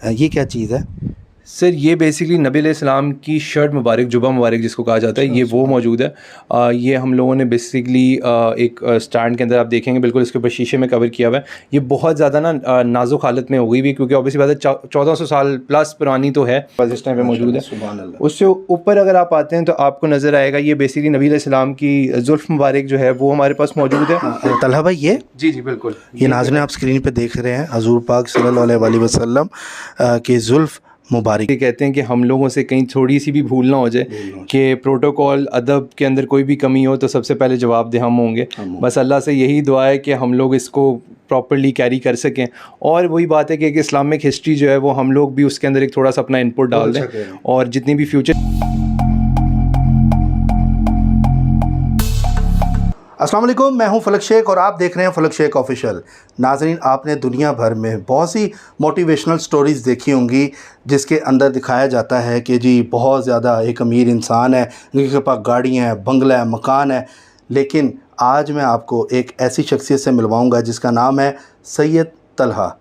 ये क्या चीज़ है? सर ये बेसिकली नबी अलैहिस्सलाम की शर्ट मुबारक, जुबा मुबारक जिसको कहा जाता है, ये वो मौजूद है। ये हम लोगों ने बेसिकली एक स्टैंड के अंदर आप देखेंगे बिल्कुल इसके ऊपर शीशे में कवर किया हुआ है। ये बहुत ज़्यादा ना नाजुक हालत में हो गई भी, क्योंकि ऑब्वियसली बात है 1400 साल प्लस पुरानी तो है, बस इस टाइम पे मौजूद है। उससे ऊपर अगर आप आते हैं तो आपको नज़र आएगा ये बेसिकली नबी अलैहिस्सलाम की जुल्फ़ मुबारक जो है वो हमारे पास मौजूद है। तलहा भाई ये जी जी बिल्कुल, ये नाज़रीन आप स्क्रीन पे देख रहे हैं हजूर पाक सल्लल्लाहु अलैहि वसल्लम की जुल्फ़ मुबारक। ये कहते हैं कि हम लोगों से कहीं थोड़ी सी भी भूल ना हो जाए कि प्रोटोकॉल अदब के अंदर कोई भी कमी हो तो सबसे पहले जवाबदेह हम होंगे। बस अल्लाह से यही दुआ है कि हम लोग इसको प्रॉपर्ली कैरी कर सकें। और वही बात है कि एक इस्लामिक हिस्ट्री जो है वो हम लोग भी उसके अंदर एक थोड़ा सा अपना इनपुट डाल दें, और जितनी भी फ्यूचर। अस्सलाम वालेकुम, मैं हूं फलक शेख और आप देख रहे हैं फलक शेख ऑफिशियल। नाज़रीन, आपने दुनिया भर में बहुत सी मोटिवेशनल स्टोरीज़ देखी होंगी जिसके अंदर दिखाया जाता है कि जी बहुत ज़्यादा एक अमीर इंसान है जिसके पास गाड़ियाँ हैं, बंगला है, मकान है। लेकिन आज मैं आपको एक ऐसी शख्सियत से मिलवाऊँगा जिसका नाम है सैयद तलहा,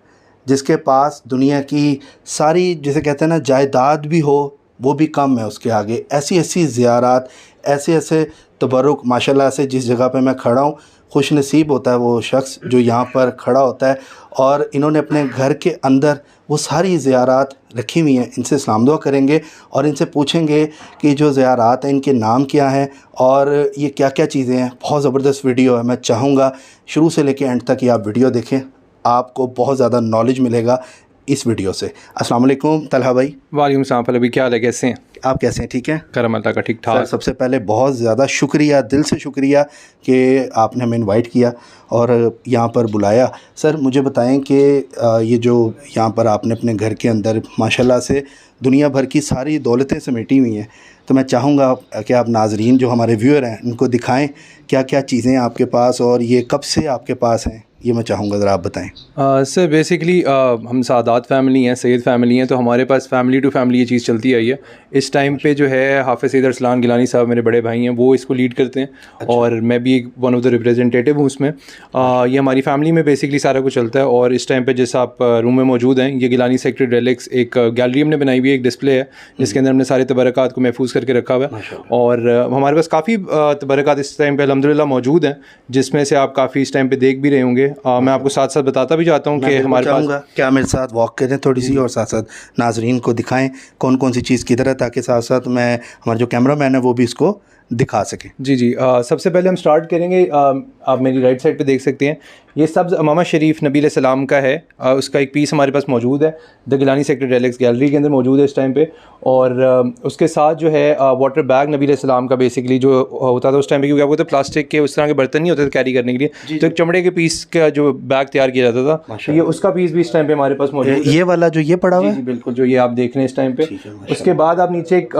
जिसके पास दुनिया की सारी, जिसे कहते हैं ना, जायदाद भी हो वो भी कम है उसके आगे। ऐसी ऐसी ज़ियारात, ऐसे ऐसे तबरुक, माशाल्लाह से जिस जगह पे मैं खड़ा हूँ, खुश नसीब होता है वो शख्स जो यहाँ पर खड़ा होता है। और इन्होंने अपने घर के अंदर वो सारी ज़ियारात रखी हुई हैं। इनसे सलाम दुआ करेंगे और इनसे पूछेंगे कि जो ज़ियारात हैं इनके नाम क्या हैं और ये क्या क्या चीज़ें हैं। बहुत ज़बरदस्त वीडियो है, मैं चाहूँगा शुरू से लेकर एंड तक ये आप वीडियो देखें, आपको बहुत ज़्यादा नॉलेज मिलेगा इस वीडियो से। अस्सलाम वालेकुम तलहा भाई। वालेकुम सलाम फलक भाई, क्या हाल है, कैसे हैं आप? कैसे हैं? ठीक हैं? करम अल्लाह का, ठीक ठाक। सबसे पहले बहुत ज़्यादा शुक्रिया, दिल से शुक्रिया कि आपने हमें इनवाइट किया और यहाँ पर बुलाया। सर मुझे बताएं कि ये जो यहाँ पर आपने अपने घर के अंदर माशाल्लाह से दुनिया भर की सारी दौलतें समेटी हुई हैं, तो मैं चाहूँगा कि आप नाज़रीन जो हमारे व्यूअर हैं उनको दिखाएं क्या क्या चीज़ें आपके पास और ये कब से आपके पास हैं, ये मैं चाहूँगा ज़रा आप बताएं। सर बेसिकली हम सादात फैमिली हैं, सैयद फैमिली हैं, तो हमारे पास फैमिली टू फैमिली ये चीज़ चलती आई है। इस टाइम पे जो है हाफ़िज़ सैयद अरसलान गिलानी साहब मेरे बड़े भाई हैं, वो इसको लीड करते हैं। अच्छा। और मैं भी एक वन ऑफ द रिप्रेजेंटेटिव हूँ उसमें। ये हमारी फैमिली में बेसिकली सारा कुछ चलता है। और इस टाइम पे जैसा आप रूम में मौजूद हैं, ये गिलानी सेक्रेड रेलिक्स एक गैलरी हमने बनाई हुई है, एक डिस्प्ले है जिसके अंदर हमने सारे तबरक़ात को महफूज करके रखा हुआ है। और हमारे पास काफ़ी तबरक़ात इस टाइम पर अल्हम्दुलिल्लाह मौजूद हैं, जिसमें से आप काफ़ी इस टाइम पर देख भी रहे होंगे। मैं आपको साथ साथ बताता भी जाता हूँ कि हमारे पास, क्या मेरे साथ वॉक करें थोड़ी सी और साथ साथ नाजरीन को दिखाएं कौन कौन सी चीज़ किधर है, ताकि साथ साथ मैं हमारा जो कैमरामैन है वो भी इसको दिखा सके। जी जी। सबसे पहले हम स्टार्ट करेंगे, आप मेरी राइट साइड पे देख सकते हैं, ये सब्ज़ अमामा शरीफ नबी अलैहिस्सलाम का है। उसका एक पीस हमारे पास मौजूद है, the Gilani sacred relics gallery के अंदर मौजूद है इस टाइम पे। और उसके साथ जो है वाटर बैग नबी अलैहिस्सलाम का बेसिकली जो होता था उस टाइम पे, क्योंकि आपको तो प्लास्टिक के उस तरह के बर्तन नहीं होते थे कैरी करने के लिए, तो एक चमड़े के पीस का जो बैग तैयार किया जाता था, तो ये उसका पीस भी इस टाइम पे हमारे पास मौजूद है। ये वाला जो ये पड़ा हुआ है, जी बिल्कुल, जो ये आप देख रहे हैं इस टाइम पे। उसके बाद आप नीचे एक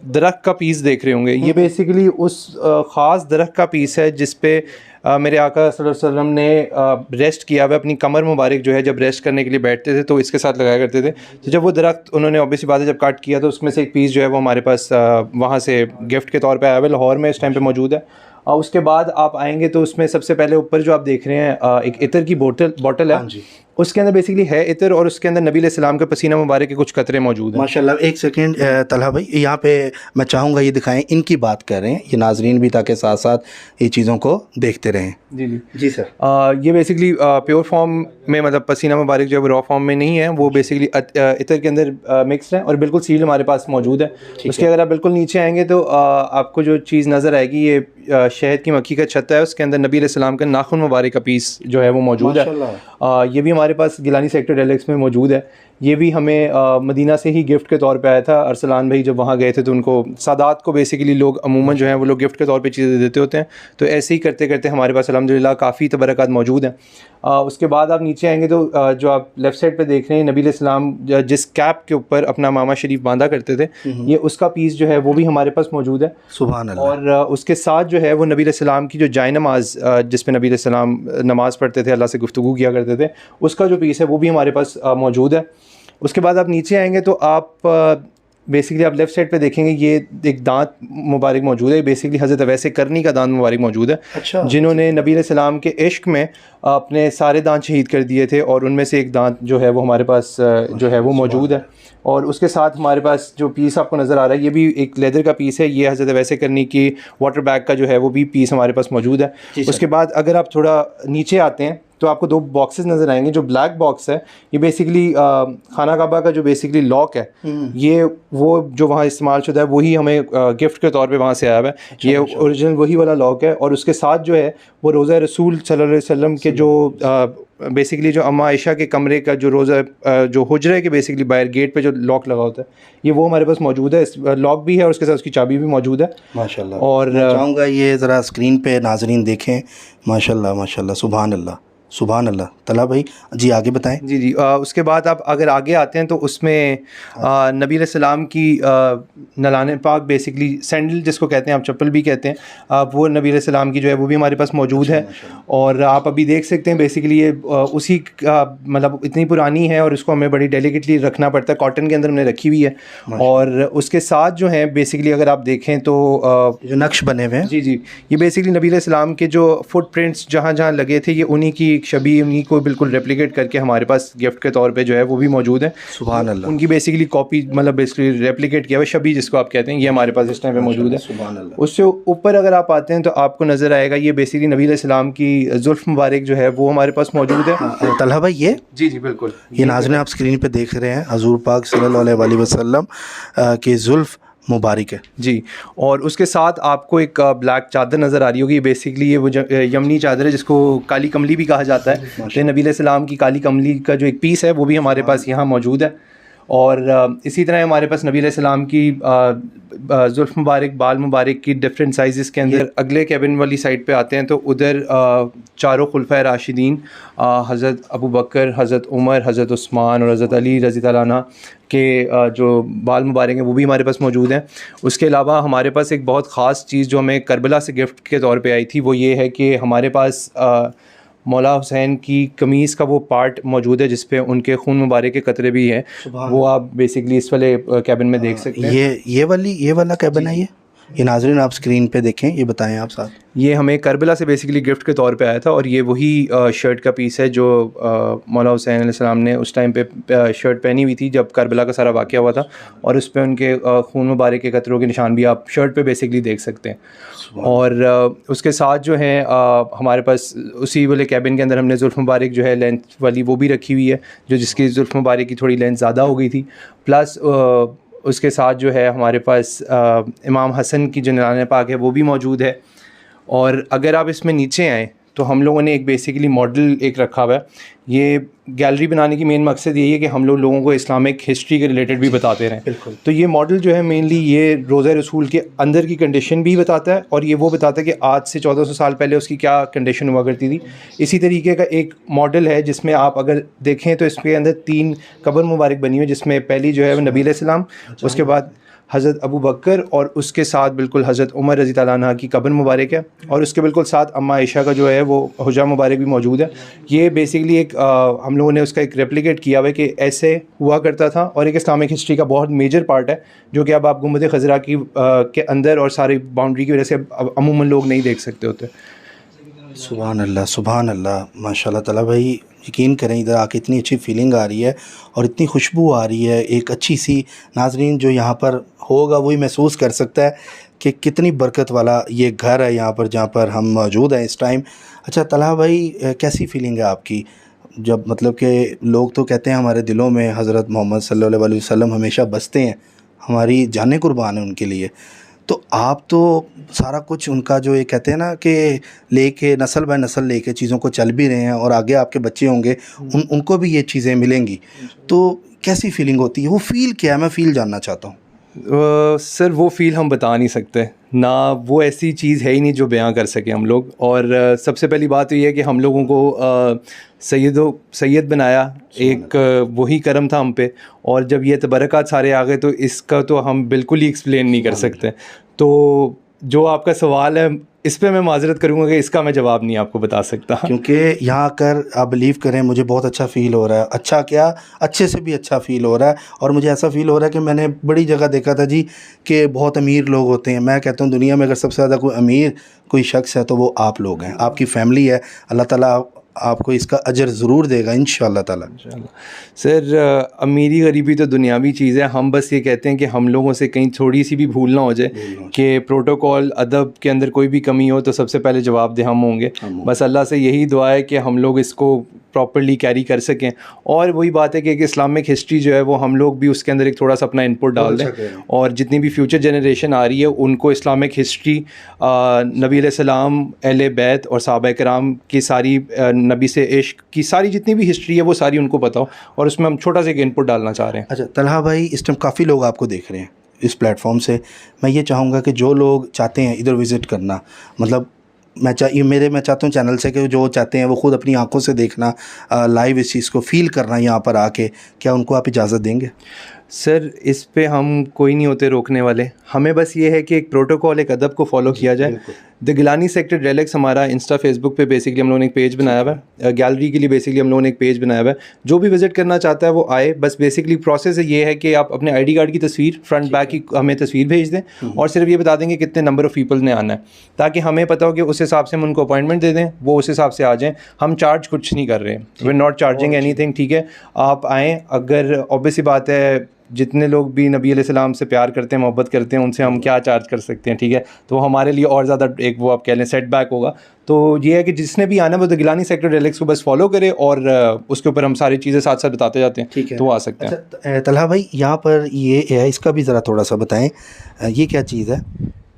दरख्त का पीस देख रहे होंगे, ये बेसिकली उस ख़ास दरख्त का पीस है जिस पे मेरे आका सल्लल्लाहु अलैहि वसल्लम ने रेस्ट किया हुआ। अपनी कमर मुबारक जो है जब रेस्ट करने के लिए बैठते थे तो इसके साथ लगाया करते थे। तो जब वो दरख्त उन्होंने ऑब्वियसली बात है जब कट किया तो उसमें से एक पीस जो है वो हमारे पास वहाँ से गिफ्ट के तौर पे आया हुआ, लाहौर में इस टाइम पे मौजूद है। उसके बाद आप आएंगे तो उसमें सबसे पहले ऊपर जो आप देख रहे हैं एक इतर की बोतल है, उसके अंदर बेसिकली है इतर, और उसके अंदर नबी अलैहिस्सलाम के पसीना मुबारक के कुछ कतरे मौजूद हैं। माशाल्लाह। एक सेकंड तलहा भाई, यहाँ पे मैं चाहूँगा ये दिखाएं, इनकी बात कर रहे हैं ये नाजरीन भी, ताकि साथ साथ ये चीज़ों को देखते रहें। जी जी जी सर। ये बेसिकली प्योर फॉर्म में, मतलब पसीना मुबारक जो है वो रॉ फॉर्म में नहीं है, वो बेसिकली इतर के अंदर मिक्सड है और बिल्कुल सील्ड हमारे पास मौजूद है। उसके अगर आप बिल्कुल नीचे आएंगे तो आपको जो चीज़ नज़र आएगी, ये शहद की मक्खी का छत्ता है, उसके अंदर नबी अलैहिस्सलाम का नाखून मुबारक का पीस जो है वो मौजूद है। ये भी हमारे पास गिलानी सेक्रेड रेलिक्स में मौजूद है। ये भी हमें मदीना से ही गिफ्ट के तौर पे आया था। अरसलान भाई जब वहाँ गए थे तो उनको, सादात को बेसिकली लोग अमूमन जो हैं वो लोग गिफ्ट के तौर पे चीज़ें देते होते हैं, तो ऐसे ही करते करते हमारे पास अल्हम्दुलिल्लाह काफ़ी तबरक़ात मौजूद हैं। उसके बाद आप नीचे आएंगे तो जो आप लेफ़्ट साइड पे देख रहे हैं, नबी अलैहिस्सलाम जिस कैप के ऊपर अपना मामा शरीफ बांधा करते थे, ये उसका पीस जो है वो भी हमारे पास मौजूद है। सुभान अल्लाह। और उसके साथ जो है वो नबी अलैहिस्सलाम की जो जाय नमाज, जिस पे नबी अलैहिस्सलाम नमाज़ पढ़ते थे, अल्लाह से गुफ्तगू किया करते थे, उसका जो पीस है वो भी हमारे पास मौजूद है। उसके बाद आप नीचे आएंगे तो आप बेसिकली आप लेफ़्ट साइड पे देखेंगे ये एक दांत मुबारक मौजूद है, बेसिकली हज़रत अवैसे करनी का दांत मुबारक मौजूद है। अच्छा। जिन्होंने नबी अलैहिस्सलाम के इश्क में अपने सारे दांत शहीद कर दिए थे, और उनमें से एक दांत जो है वो हमारे पास जो है वो मौजूद है। और उसके साथ हमारे पास जो पीस आपको नज़र आ रहा है ये भी एक लेदर का पीस है, ये हज़रत अवैसे करनी की वाटर बैग का जो है वो भी पीस हमारे पास मौजूद है। उसके बाद अगर आप थोड़ा नीचे आते हैं तो आपको 2 बॉक्सेस नज़र आएंगे। जो ब्लैक बॉक्स है ये बेसिकली खाना काबा का जो बेसिकली लॉक है, ये वो जो वहाँ इस्तेमाल शुदा है वही हमें गिफ्ट के तौर पे वहाँ से आया हुआ है। ये ओरिजिनल वही वाला लॉक है, और उसके साथ जो है वो रोज़ा रसूल सल्लल्लाहु अलैहि वसल्लम के जो बेसिकली जो अम्मा आयशा के कमरे का जो रोज़ा जो हुजरे के बेसिकली बाहर गेट पे जो लॉक लगा होता है, ये वो हमारे पास मौजूद है। लॉक भी है और उसके साथ उसकी चाबी भी मौजूद है माशाल्लाह। और मैं चाहूँगा ये ज़रा स्क्रीन पे नाजरीन देखें। माशाल्लाह माशाल्लाह, सुभान अल्लाह सुभान अल्लाह। तला भाई जी आगे बताएं। जी जी। उसके बाद आप अगर आगे आते हैं तो उसमें नबी अलैहिस्सलाम की नलाने पाक बेसिकली सैंडल जिसको कहते हैं, आप चप्पल भी कहते हैं, वो नबी अलैहिस्सलाम की जो है वो भी हमारे पास मौजूद है। और आप अभी देख सकते हैं बेसिकली ये उसी का मतलब इतनी पुरानी है और इसको हमें बड़ी डेलिकेटली रखना पड़ता है, कॉटन के अंदर हमने रखी हुई है। और उसके साथ जो है बेसिकली अगर आप देखें तो जो नक्श बने हुए हैं, जी जी, ये बेसिकली नबी अलैहिस्सलाम के जो फुटप्रिंट्स जहाँ जहाँ लगे थे, ये उन्हीं की शबीह, उन्हीं को बिल्कुल रेप्लिकेट करके हमारे पास गिफ्ट के तौर पे जो है वो भी मौजूद है। सुभान अल्लाह। उनकी बेसिकली कॉपी मतलब बेसिकली रेप्लिकेट किया हुआ शबीह जिसको आप कहते हैं, ये हमारे पास इस टाइम पे मौजूद है। सुभान अल्लाह। उससे ऊपर अगर आप आते हैं तो आपको नज़र आएगा ये बेसिकली नबी अलैहिस्सलाम की जुल्फ़ मुबारक जो है वो हमारे पास मौजूद है। तलहा भाई ये जी जी बिल्कुल, ये नाज़रीन आप स्क्रीन पे देख रहे हैं हजूर पाक सल्लल्लाहु अलैहि वसल्लम की जुल्फ़ मुबारक है जी। और उसके साथ आपको एक ब्लैक चादर नज़र आ रही होगी, बेसिकली ये वो यमनी चादर है जिसको काली कमली भी कहा जाता है। तो नबी अलैहिस्सलाम की काली कमली का जो एक पीस है वो भी हमारे पास यहाँ मौजूद है। और इसी तरह हमारे पास नबी अलैहिस्सलाम की जुल्फ़ मुबारक, बाल मुबारक की डिफरेंट साइज़ के अंदर अगले कैबिन वाली साइड पे आते हैं तो उधर चारों खुलफ़ाए राशिदीन हज़रत अबू बकर, हज़रत उमर, हज़रत उस्मान और हज़रत अली रज़ी अल्लाह अन्हु के जो बाल मुबारक हैं वो भी हमारे पास मौजूद हैं। उसके अलावा हमारे पास एक बहुत ख़ास चीज़ जो हमें करबला से गिफ्ट के तौर पे आई थी वो ये है कि हमारे पास मौला हुसैन की कमीज़ का वो पार्ट मौजूद है जिस पे उनके खून मुबारक के कतरे भी हैं। वो आप बेसिकली इस वाले कैबिन में देख सकते हैं। ये वाला कैबिन है ये नाज़रीन आप स्क्रीन पे देखें, ये बताएं आप साथ। ये हमें करबला से बेसिकली गिफ्ट के तौर पे आया था और ये वही शर्ट का पीस है जो मौला हुसैन अलैहिस्सलाम ने उस टाइम पे शर्ट पहनी हुई थी जब करबला का सारा वाक़या हुआ था, और उस पे उनके खून मुबारक के कतरों के निशान भी आप शर्ट पे बेसिकली देख सकते हैं। और उसके साथ जो है हमारे पास उसी वाले कैबिन के अंदर हमने जुल्फ़ मुबारक जो है लेंथ वाली वो भी रखी हुई है, जो जिसकी जुल्फ़ मुबारक की थोड़ी लेंथ ज़्यादा हो गई थी। प्लस उसके साथ जो है हमारे पास इमाम हसन की जो नलाने पाक है वो भी मौजूद है। और अगर आप इसमें नीचे आएँ तो हम लोगों ने एक बेसिकली मॉडल एक रखा हुआ है। ये गैलरी बनाने की मेन मकसद यही है कि हम लोगों को इस्लामिक हिस्ट्री के रिलेटेड भी बताते रहें। बिल्कुल। तो ये मॉडल जो है मेनली ये रोज़ा रसूल के अंदर की कंडीशन भी बताता है और ये वो बताता है कि आज से 1400 साल पहले उसकी क्या कंडीशन हुआ करती थी। इसी तरीके का एक मॉडल है जिसमें आप अगर देखें तो इसके अंदर 3 कब्र मुबारक बनी हुई है, जिसमें पहली जो है वो नबी अलैहिस्सलाम, उसके बाद हज़रत अबू बकर और उसके साथ बिल्कुल हज़रत उमर रज़ी अल्लाह अन्हा की कब्र मुबारक है, और उसके बिल्कुल साथ अम्मा आयशा का जो है वो हुजरा मुबारक भी मौजूद है। ये बेसिकली एक हम लोगों ने उसका एक रेप्लिकेट किया हुआ है कि ऐसे हुआ करता था, और एक इस्लामिक हिस्ट्री का बहुत मेजर पार्ट है जो कि अब आप गुंबद खज़रा की के अंदर और सारी बाउंड्री की वजह से अमूमन लोग नहीं देख सकते होते। सुभान अल्लाह सुभान अल्लाह। माशाल्लाह तला भाई यकीन करें इधर आके इतनी अच्छी फीलिंग आ रही है और इतनी खुशबू आ रही है, एक अच्छी सी, नाजरीन जो यहाँ पर होगा वही महसूस कर सकता है कि कितनी बरकत वाला ये घर है यहाँ पर जहाँ पर हम मौजूद हैं इस टाइम। अच्छा तला भाई कैसी फीलिंग है आपकी जब मतलब कि लोग तो कहते हैं हमारे दिलों में हज़रत मोहम्मद सल्लल्लाहु अलैहि वसल्लम हमेशा बसते हैं, हमारी जानें कुर्बान है उनके लिए, तो आप तो सारा कुछ उनका जो ये कहते हैं ना कि लेके नस्ल बाय नस्ल लेके चीज़ों को चल भी रहे हैं और आगे आपके बच्चे होंगे उनको भी ये चीज़ें मिलेंगी, तो कैसी फीलिंग होती है, वो फ़ील क्या है, मैं फ़ील जानना चाहता हूँ। सर वो फ़ील हम बता नहीं सकते ना, वो ऐसी चीज़ है ही नहीं जो बयां कर सके हम लोग। और सबसे पहली बात तो ये है कि हम लोगों को सैयद बनाया, एक वही करम था हम पे, और जब ये तबरक़ात सारे आ गए तो इसका तो हम बिल्कुल ही एक्सप्लेन नहीं कर सकते। तो जो आपका सवाल है इस पे मैं माजरत करूँगा कि इसका मैं जवाब नहीं आपको बता सकता, क्योंकि यहाँ आकर आप बिलीव करें मुझे बहुत अच्छा फ़ील हो रहा है। अच्छा क्या, अच्छे से भी अच्छा फ़ील हो रहा है। और मुझे ऐसा फ़ील हो रहा है कि मैंने बड़ी जगह देखा था जी कि बहुत अमीर लोग होते हैं। मैं कहता हूँ दुनिया में अगर सबसे ज़्यादा कोई अमीर कोई शख्स है तो वो आप लोग हैं, आपकी फ़ैमिली है। अल्लाह ताला आपको इसका अजर ज़रूर देगा इंशाअल्लाह ताला। सर अमीरी गरीबी तो दुनियावी चीज़ है, हम बस ये कहते हैं कि हम लोगों से कहीं थोड़ी सी भी भूल ना हो जाए कि प्रोटोकॉल अदब के अंदर कोई भी कमी हो तो सबसे पहले जवाबदेह हम होंगे। बस अल्लाह से यही दुआ है कि हम लोग इसको प्रॉपर्ली कैरी कर सकें। और वही बात है कि एक इस्लामिक हिस्ट्री जो है वो हम लोग भी उसके अंदर एक थोड़ा सा अपना इनपुट डाल दें, और जितनी भी फ्यूचर जनरेशन आ रही है उनको इस्लामिक हिस्ट्री, नबी अलैहिस्सलाम, अहले बैत और सहाबा कराम की सारी, नबी से इश्क की सारी जितनी भी हिस्ट्री है वो सारी उनको पता हो, और उसमें हम छोटा सा एक इनपुट डालना चाह रहे हैं। अच्छा तलहा भाई, इस टाइम काफ़ी लोग आपको देख रहे हैं इस प्लेटफॉर्म से। मैं ये चाहूँगा कि जो लोग चाहते हैं इधर विज़िट करना, मतलब मैं चाहता हूँ चैनल से कि जो चाहते हैं वो ख़ुद अपनी आंखों से देखना, लाइव इस चीज़ को फ़ील करना यहाँ पर आके, क्या उनको आप इजाज़त देंगे? सर इस पे हम कोई नहीं होते रोकने वाले, हमें बस ये है कि एक प्रोटोकॉल, एक अदब को फॉलो किया जाए। द गिलानी सेक्टर डेलेक्स हमारा इंस्टा फेसबुक पे बेसिकली हम लोगों ने एक पेज बनाया हुआ है, गैलरी के लिए बेसिकली हम लोगों ने एक पेज बनाया हुआ है। जो भी विज़िट करना चाहता है वो आए। बस बेसिकली प्रोसेस ये है कि आप अपने आईडी कार्ड की तस्वीर, फ्रंट बैक की हमें तस्वीर भेज दें, और सिर्फ ये बता देंगे कितने नंबर ऑफ़ पीपल ने आना है, ताकि हमें पता हो कि उस हिसाब से हम उनको अपॉइंटमेंट दे दें, वो उस हिसाब से आ जाएँ। हम चार्ज कुछ नहीं कर रहे हैं, we are not charging anything, ठीक है। आप आएँ, अगर ऑब्वियस सी बात है जितने लोग भी नबी अलैहिस्सलाम से प्यार करते हैं, मोहब्बत करते हैं, उनसे हम क्या चार्ज कर सकते हैं, ठीक है। तो हमारे लिए और ज़्यादा एक वो आप कह लें सेटबैक होगा। तो ये है कि जिसने भी आना है वो द गिलानी सेक्टर डेलेक्स को बस फॉलो करे, और उसके ऊपर हम सारी चीज़ें साथ साथ बताते जाते हैं, ठीक है, तो वो आ सकते हैं। अच्छा तलहा भाई, यहाँ पर ये है, इसका भी ज़रा थोड़ा सा बताएं, ये क्या चीज़ है?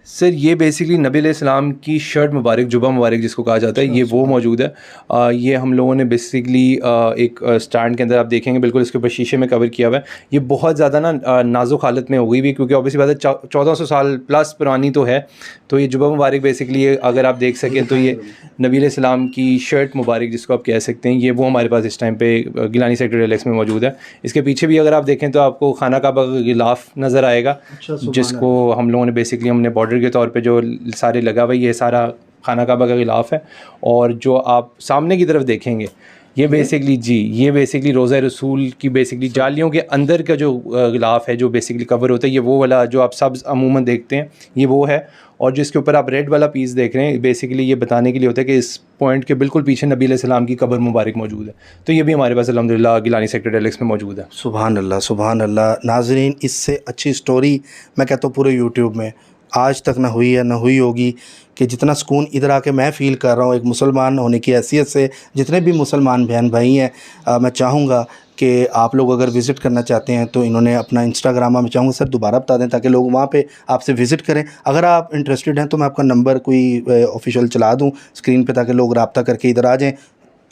सर ये बेसिकली नबी अलैहिस्सलाम की शर्ट मुबारक, जुबा मुबारक जिसको कहा जाता है, ये वो मौजूद है। ये हम लोगों ने बेसिकली एक स्टैंड के अंदर आप देखेंगे बिल्कुल इसके ऊपर शीशे में कवर किया हुआ है। ये बहुत ज़्यादा ना नाजुक हालत में हो गई भी, क्योंकि ऑब्वियसली बात है 1400 साल प्लस पुरानी तो है। तो ये जुबा मुबारक बेसिकली अगर आप देख सकें तो ये नबी अलैहिस्सलाम की शर्ट मुबारक जिसको आप कह सकते हैं, ये वो हमारे पास इस टाइम पे गिलानी सेक्टर डेलेक्स में मौजूद है। इसके पीछे भी अगर आप देखें तो आपको खाना काबा का गिलाफ नज़र आएगा, जिसको हम लोगों ने बेसिकली हमने बॉर्डर के तौर पे जो सारे लगा हुआ है, ये सारा खाना काबा का गिलाफ है। और जो आप सामने की तरफ देखेंगे ये बेसिकली ये बेसिकली रोज़ा रसूल की बेसिकली जालियों के अंदर का जो गिलाफ है, जो बेसिकली कवर होता है, ये वो वाला जो आप सब्ज़ अमूमन देखते हैं ये वो है। और जिसके ऊपर आप रेड वाला पीस देख रहे हैं, बेसिकली ये बताने के लिए होता है कि इस पॉइंट के बिल्कुल पीछे नबी अलैहिस्सलाम की कब्र मुबारक मौजूद है। तो ये भी हमारे पास अल्हम्दुलिल्लाह गिलानी सेक्टर डेलेक्स में मौजूद है। सुभान अल्लाह, सुभान अल्लाह। नाज़रीन, इससे अच्छी स्टोरी मैं कहता हूँ पूरे यूट्यूब में आज तक ना हुई है, ना हुई होगी, कि जितना सुकून इधर आके मैं फ़ील कर रहा हूँ एक मुसलमान होने की हैसियत से। जितने भी मुसलमान बहन भाई हैं, मैं चाहूँगा कि आप लोग अगर विज़िट करना चाहते हैं तो इन्होंने अपना इंस्टाग्राम, मैं चाहूँगा सर दोबारा बता दें ताकि लोग वहाँ पे आपसे विज़िट करें। अगर आप इंटरेस्टेड हैं तो मैं आपका नंबर कोई ऑफिशियल चला दूँ स्क्रीन पे, ताकि लोग रब्ता करके इधर आ जाएँ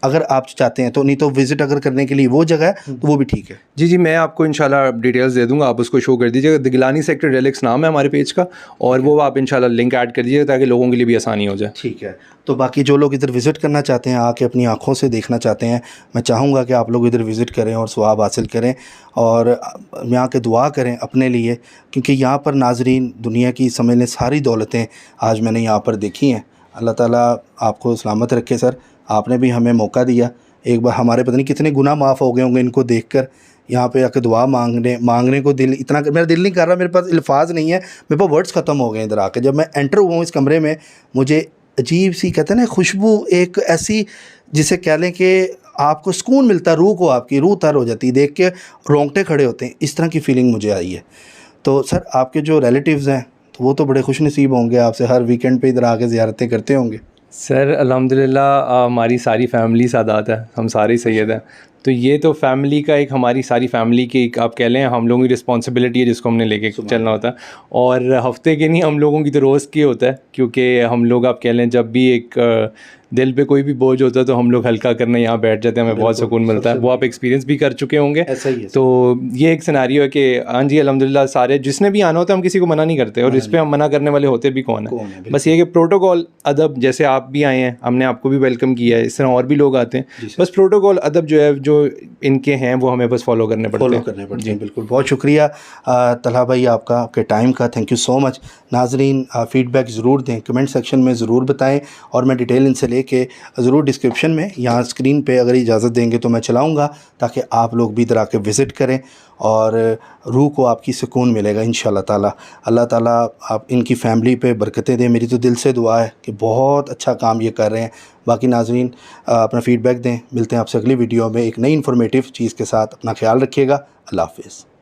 अगर आप चाहते हैं तो। नहीं तो विज़िट अगर करने के लिए वो जगह है तो वो भी ठीक है। जी मैं आपको इंशाल्लाह डिटेल्स दे दूंगा, आप उसको शो कर दीजिएगा। द गिलानी सेक्टर डेलेक्स नाम है हमारे पेज का, और वो आप इंशाल्लाह लिंक ऐड कर दीजिएगा ताकि लोगों के लिए भी आसानी हो जाए। ठीक है। तो बाकी जो लोग इधर विज़िट करना चाहते हैं, आके अपनी आँखों से देखना चाहते हैं, मैं चाहूँगा कि आप लोग इधर विज़िट करें और सवाब हासिल करें, और यहाँ के दुआ करें अपने लिए, क्योंकि यहाँ पर नाज़रीन दुनिया की समझ लें सारी दौलतें आज मैंने यहाँ पर देखी हैं। अल्लाह ताला आपको सलामत रखे सर। आपने भी हमें मौका दिया, एक बार हमारे पता नहीं कितने गुनाह माफ़ हो गए होंगे इनको देखकर। यहाँ पे आके दुआ मांगने को दिल इतना, मेरा दिल नहीं कर रहा, मेरे पास अल्फाज नहीं है, मेरे पास वर्ड्स ख़त्म हो गए इधर आके। जब मैं एंटर हुआ हूँ इस कमरे में, मुझे अजीब सी कहते हैं ना खुशबू, एक ऐसी जिसे कह लें कि आपको सुकून मिलता है, रूह को, आपकी रूह तर हो जाती है, देख के रोंगटे खड़े होते हैं, इस तरह की फ़ीलिंग मुझे आई है। तो सर आपके जो रिलेटिव्स हैं तो वो तो बड़े खुश नसीब होंगे, आपसे हर वीकेंड पे इधर आके ज़ियारतें करते होंगे। सर अल्हम्दुलिल्लाह हमारी सारी फैमिली सादात है, हम सारे सैयद हैं। तो ये तो फैमिली का एक, हमारी सारी फैमिली की एक आप कह लें हम लोगों की रिस्पॉन्सिबिलिटी है जिसको हमने लेके चलना होता है। और हफ्ते के नहीं, हम लोगों की तो रोज़ की होता है, क्योंकि हम लोग आप कह लें जब भी एक दिल पे कोई भी बोझ होता है तो हम लोग हल्का करने यहाँ बैठ जाते हैं, हमें बहुत सुकून मिलता है। वो आप एक्सपीरियंस भी कर चुके होंगे। ऐसा ही है। तो ये एक सिनेरियो है कि हाँ जी अल्हम्दुलिल्लाह सारे जिसने भी आना होता है हम किसी को मना नहीं करते, और इस पर हम मना करने वाले होते भी कौन है। बस ये कि प्रोटोकॉल अदब, जैसे आप भी आए हैं, हमने आपको भी वेलकम किया है, इस तरह और भी लोग आते हैं, बस प्रोटोकॉल अदब जो है जो इनके हैं वो हमें बस फॉलो करने पड़ते फॉलो हैं। करने पड़ते हैं। बिल्कुल, बहुत शुक्रिया तलहा भाई आपका, आपके टाइम का, थैंक यू सो मच। नाजरीन फ़ीडबैक ज़रूर दें, कमेंट सेक्शन में ज़रूर बताएं, और मैं डिटेल इनसे लेके ज़रूर डिस्क्रिप्शन में यहाँ स्क्रीन पे अगर इजाज़त देंगे तो मैं चलाऊँगा, ताकि आप लोग भी इधर आके विज़िट करें और रूह को आपकी सुकून मिलेगा इंशाअल्लाह ताला। अल्लाह ताला आप इनकी फ़ैमिली पे बरकतें दें। मेरी तो दिल से दुआ है कि बहुत अच्छा काम ये कर रहे हैं। बाकी नाजरीन अपना फ़ीडबैक दें। मिलते हैं आपसे अगली वीडियो में एक नई इन्फॉर्मेटिव चीज़ के साथ। अपना ख्याल रखिएगा। अल्लाह हाफ़िज़।